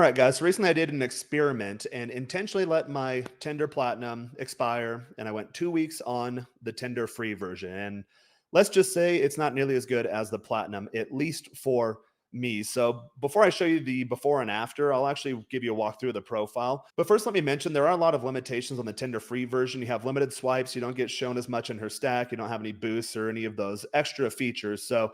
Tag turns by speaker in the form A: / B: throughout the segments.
A: right, guys. So recently I did an experiment and intentionally let my Tinder Platinum expire, and I went 2 weeks on the Tinder free version. And let's just say it's not nearly as good as the Platinum, at least for me. So before I show you the before and after, I'll actually give you a walkthrough of the profile. But first, let me mention there are a lot of limitations on the Tinder free version. You have limited swipes, you don't get shown as much in her stack, you don't have any boosts or any of those extra features. So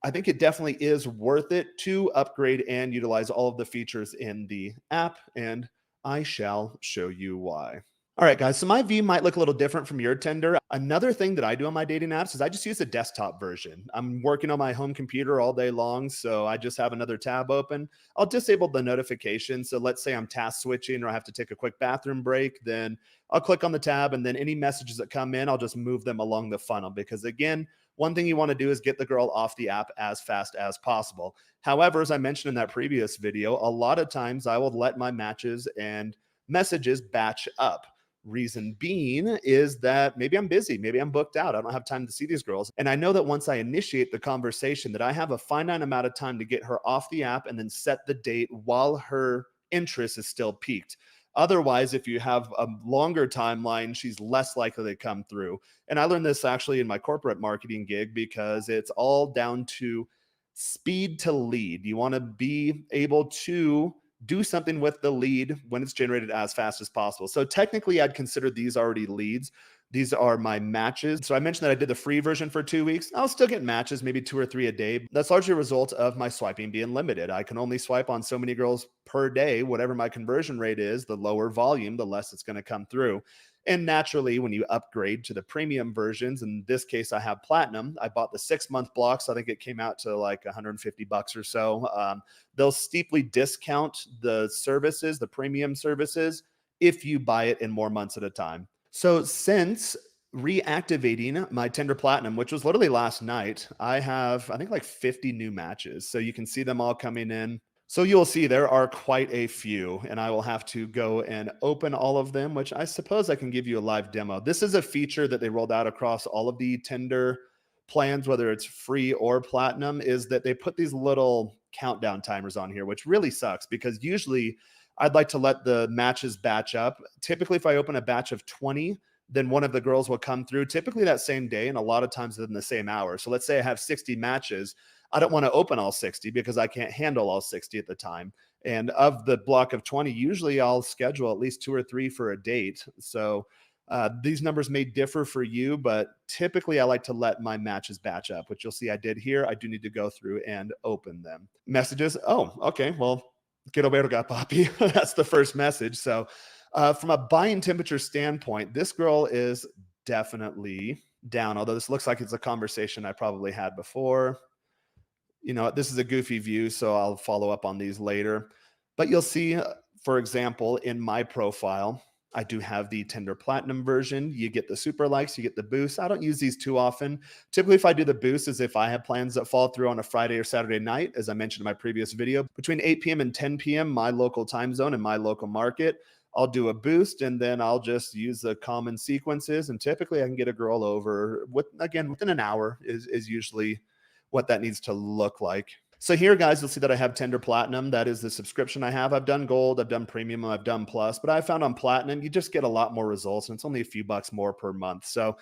A: I think it definitely is worth it to upgrade and utilize all of the features in the app, and I shall show you why. All right, guys, so my view might look a little different from your Tinder. Another thing that I do on my dating apps is I just use the desktop version. I'm working on my home computer all day long, so I just have another tab open. I'll disable the notifications. So let's say I'm task switching or I have to take a quick bathroom break, then I'll click on the tab, and then any messages that come in, I'll just move them along the funnel because, again, one thing you want to do is get the girl off the app as fast as possible. However, as I mentioned in that previous video, a lot of times I will let my matches and messages batch up. Reason being is that maybe I'm busy, maybe I'm booked out, I don't have time to see these girls. And I know that once I initiate the conversation that I have a finite amount of time to get her off the app and then set the date while her interest is still peaked. Otherwise, if you have a longer timeline, she's less likely to come through. And I learned this actually in my corporate marketing gig because it's all down to speed to lead. You want to be able to do something with the lead when it's generated as fast as possible. So technically, I'd consider these already leads. These are my matches. So I mentioned that I did the free version for 2 weeks. I'll still get matches, maybe 2 or 3 a day. That's largely a result of my swiping being limited. I can only swipe on so many girls per day. Whatever my conversion rate is, the lower volume, the less it's going to come through. And naturally, when you upgrade to the premium versions, in this case, I have platinum. I bought the 6 month block, so I think it came out to like $150 or so. They'll steeply discount the services, the premium services, if you buy it in more months at a time. So since reactivating my Tinder Platinum, which was literally last night, I have, I think, like 50 new matches. So you can see them all coming in. So you'll see there are quite a few, and I will have to go and open all of them, which I suppose I can give you a live demo. This is a feature that they rolled out across all of the Tinder plans, whether it's free or platinum, is that they put these little countdown timers on here, which really sucks because usually I'd like to let the matches batch up. Typically, if I open a batch of 20, then one of the girls will come through typically that same day, and a lot of times within the same hour. So let's say I have 60 matches. I don't want to open all 60 because I can't handle all 60 at the time. And of the block of 20, usually I'll schedule at least 2 or 3 for a date. So these numbers may differ for you, but typically I like to let my matches batch up, which you'll see I did here. I do need to go through and open them. Messages. Oh, okay. Well, quiero ver papi. That's the first message. So from a buying temperature standpoint, this girl is definitely down, although this looks like it's a conversation I probably had before. You know, this is a goofy view, so I'll follow up on these later. But you'll see, for example, in my profile, I do have the Tinder Platinum version. You get the super likes, you get the boost. I don't use these too often. Typically, if I do the boost is if I have plans that fall through on a Friday or Saturday night, as I mentioned in my previous video, between 8 p.m. and 10 p.m., my local time zone and my local market, I'll do a boost and then I'll just use the common sequences. And typically I can get a girl over within an hour is usually what that needs to look like. So here, guys, you'll see that I have Tinder Platinum. That is the subscription I have. I've done Gold, I've done Premium, I've done Plus, but I found on Platinum, you just get a lot more results, and it's only a few bucks more per month. So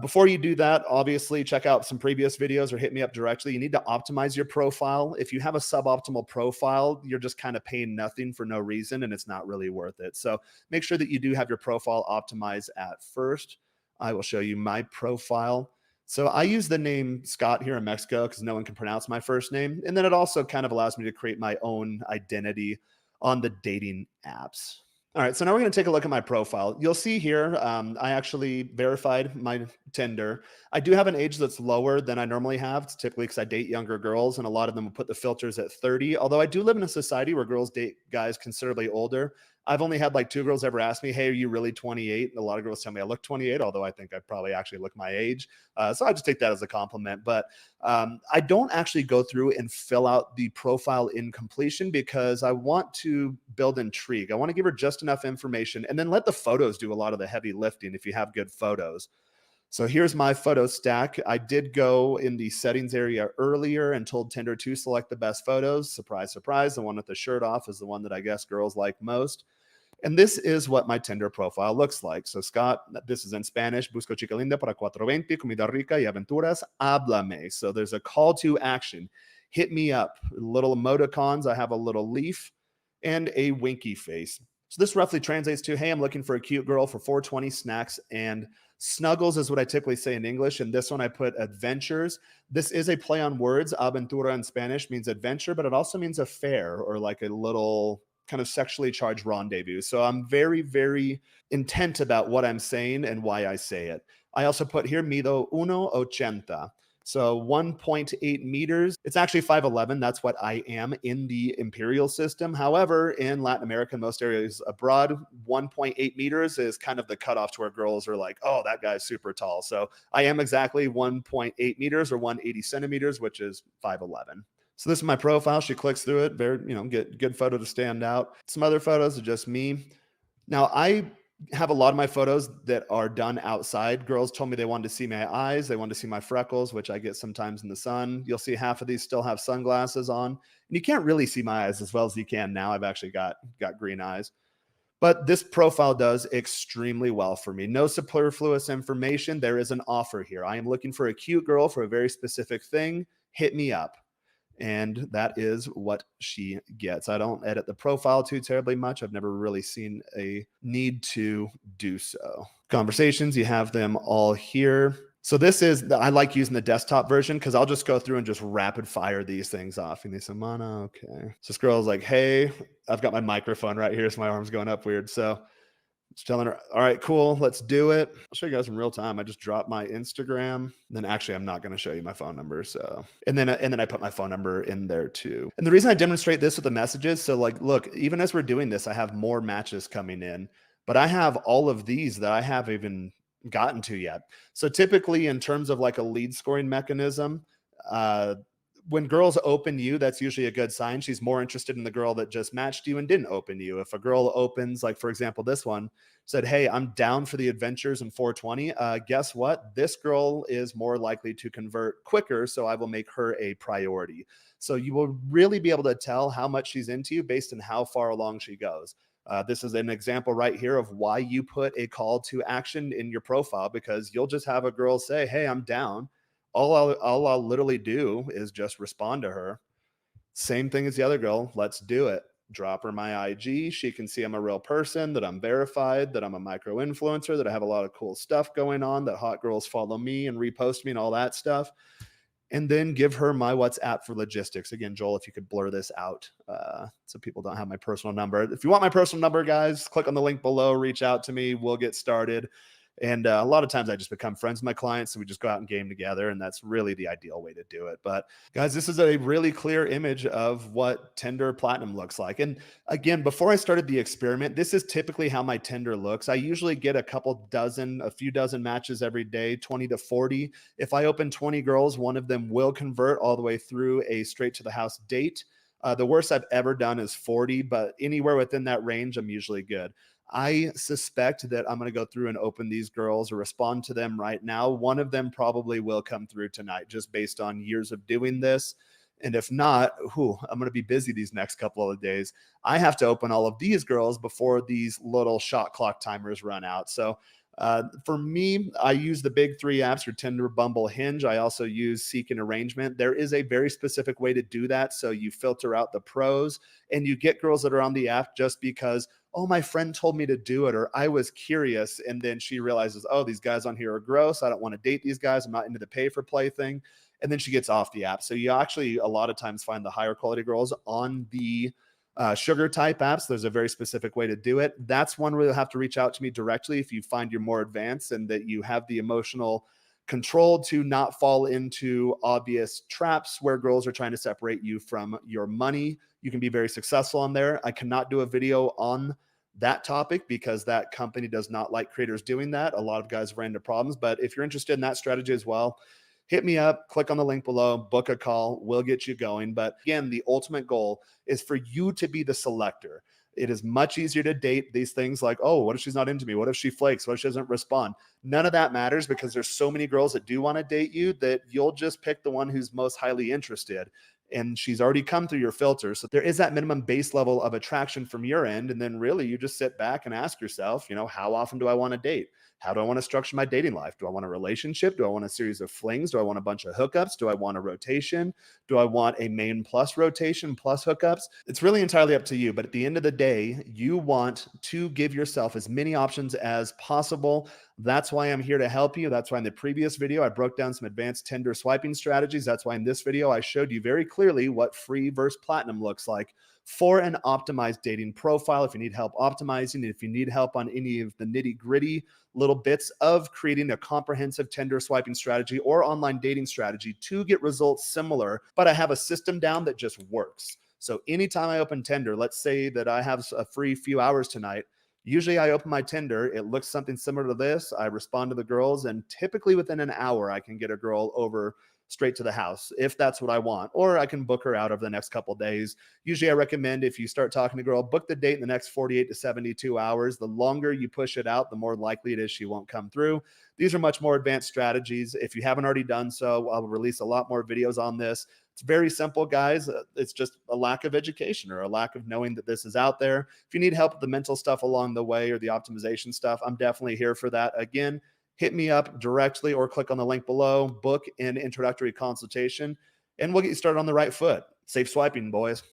A: before you do that, obviously, check out some previous videos or hit me up directly. You need to optimize your profile. If you have a suboptimal profile, you're just kind of paying nothing for no reason, and it's not really worth it. So make sure that you do have your profile optimized at first. I will show you my profile. So I use the name Scott here in Mexico because no one can pronounce my first name. And then it also kind of allows me to create my own identity on the dating apps. All right, so now we're going to take a look at my profile. You'll see here, I actually verified my Tinder. I do have an age that's lower than I normally have. It's typically because I date younger girls, and a lot of them will put the filters at 30. Although I do live in a society where girls date guys considerably older. I've only had like 2 girls ever ask me, hey, are you really 28? And a lot of girls tell me I look 28, although I think I probably actually look my age. So I just take that as a compliment. But I don't actually go through and fill out the profile in completion because I want to build intrigue. I want to give her just enough information and then let the photos do a lot of the heavy lifting if you have good photos. So here's my photo stack. I did go in the settings area earlier and told Tinder to select the best photos. Surprise, surprise. The one with the shirt off is the one that I guess girls like most. And this is what my Tinder profile looks like. So, Scott, this is in Spanish. Busco chica linda para 420, comida rica y aventuras. Háblame. So, there's a call to action. Hit me up. Little emoticons. I have a little leaf and a winky face. So, this roughly translates to, hey, I'm looking for a cute girl for 420 snacks and snuggles is what I typically say in English. And this one I put adventures. This is a play on words. Aventura in Spanish means adventure, but it also means affair or like a little kind of sexually charged rendezvous. So I'm very, very intent about what I'm saying and why I say it. I also put here mido 1.80. So 1.8 meters. It's actually 5'11. That's what I am in the imperial system. However, in Latin America, and most areas abroad, 1.8 meters is kind of the cutoff to where girls are like, oh, that guy's super tall. So I am exactly 1.8 meters or 180 centimeters, which is 5'11. So this is my profile. She clicks through it. Very, get good photo to stand out. Some other photos are just me. Now I have a lot of my photos that are done outside. Girls told me they wanted to see my eyes. They wanted to see my freckles, which I get sometimes in the sun. You'll see half of these still have sunglasses on. And you can't really see my eyes as well as you can now. I've actually got green eyes. But this profile does extremely well for me. No superfluous information. There is an offer here. I am looking for a cute girl for a very specific thing. Hit me up. And that is what she gets. I don't edit the profile too terribly much. I've never really seen a need to do so. Conversations, you have them all here. So this is, I like using the desktop version because I'll just go through and just rapid fire these things off. And they say, Mana, okay. So this girl's like, hey, I've got my microphone right here, so my arm's going up weird. So just telling her, all right, cool, let's do it. I'll show you guys in real time. I just dropped my Instagram. Then actually, I'm not going to show you my phone number. So, and then I put my phone number in there too. And the reason I demonstrate this with the messages, so like, look, even as we're doing this, I have more matches coming in, but I have all of these that I haven't even gotten to yet. So typically, in terms of like a lead scoring mechanism, when girls open you, that's usually a good sign. She's more interested in the girl that just matched you and didn't open you. If a girl opens, like for example, this one said, hey, I'm down for the adventures in 420. Guess what? This girl is more likely to convert quicker. So I will make her a priority. So you will really be able to tell how much she's into you based on how far along she goes. This is an example right here of why you put a call to action in your profile, because you'll just have a girl say, hey, I'm down. All I'll literally do is just respond to her. Same thing as the other girl. Let's do it. Drop her my IG. She can see I'm a real person, that I'm verified, that I'm a micro influencer, that I have a lot of cool stuff going on, that hot girls follow me and repost me and all that stuff. And then give her my WhatsApp for logistics. Again, Joel, if you could blur this out so people don't have my personal number. If you want my personal number, guys, click on the link below, reach out to me. We'll get started. And a lot of times I just become friends with my clients, so we just go out and game together, and that's really the ideal way to do it. But guys, this is a really clear image of what Tinder Platinum looks like. And again, before I started the experiment, this is typically how my Tinder looks. I usually get a few dozen matches every day, 20 to 40. If I open 20 girls, one of them will convert all the way through a straight to the house date. The worst I've ever done is 40, but anywhere within that range, I'm usually good. I suspect that I'm going to go through and open these girls or respond to them right now. One of them probably will come through tonight just based on years of doing this. And if not, I'm going to be busy these next couple of days. I have to open all of these girls before these little shot clock timers run out. So for me, I use the big three apps for Tinder, Bumble, Hinge. I also use Seek and Arrangement. There is a very specific way to do that. So you filter out the pros and you get girls that are on the app just because, oh, my friend told me to do it, or I was curious. And then she realizes, oh, these guys on here are gross. I don't want to date these guys. I'm not into the pay for play thing. And then she gets off the app. So you actually a lot of times find the higher quality girls on the sugar type apps. There's a very specific way to do it. That's one where you'll have to reach out to me directly if you find you're more advanced and that you have the emotional control to not fall into obvious traps where girls are trying to separate you from your money. You can be very successful on there. I cannot do a video on that topic because that company does not like creators doing that. A lot of guys ran into problems, but if you're interested in that strategy as well, hit me up, click on the link below, book a call, we'll get you going. But again, the ultimate goal is for you to be the selector. It is much easier to date these things like, oh, what if she's not into me? What if she flakes? What if she doesn't respond? None of that matters because there's so many girls that do want to date you that you'll just pick the one who's most highly interested. And she's already come through your filter. So there is that minimum base level of attraction from your end. And then really you just sit back and ask yourself, how often do I want to date? How do I want to structure my dating life? Do I want a relationship? Do I want a series of flings? Do I want a bunch of hookups? Do I want a rotation? Do I want a main plus rotation plus hookups? It's really entirely up to you. But at the end of the day, you want to give yourself as many options as possible. That's why I'm here to help you. That's why in the previous video, I broke down some advanced Tinder swiping strategies. That's why in this video, I showed you very clearly what free versus platinum looks like for an optimized dating profile. If you need help optimizing, if you need help on any of the nitty gritty little bits of creating a comprehensive Tinder swiping strategy or online dating strategy to get results similar, but I have a system down that just works. So anytime I open Tinder, let's say that I have a free few hours tonight, usually I open my Tinder, it looks something similar to this. I respond to the girls, and typically within an hour, I can get a girl over straight to the house if that's what I want, or I can book her out over the next couple of days. Usually I recommend if you start talking to a girl, book the date in the next 48 to 72 hours. The longer you push it out, the more likely it is she won't come through. These are much more advanced strategies. If you haven't already done so, I'll release a lot more videos on this. It's very simple, guys. It's just a lack of education or a lack of knowing that this is out there. If you need help with the mental stuff along the way or the optimization stuff, I'm definitely here for that. Again, hit me up directly or click on the link below, book an introductory consultation, and we'll get you started on the right foot. Safe swiping, boys.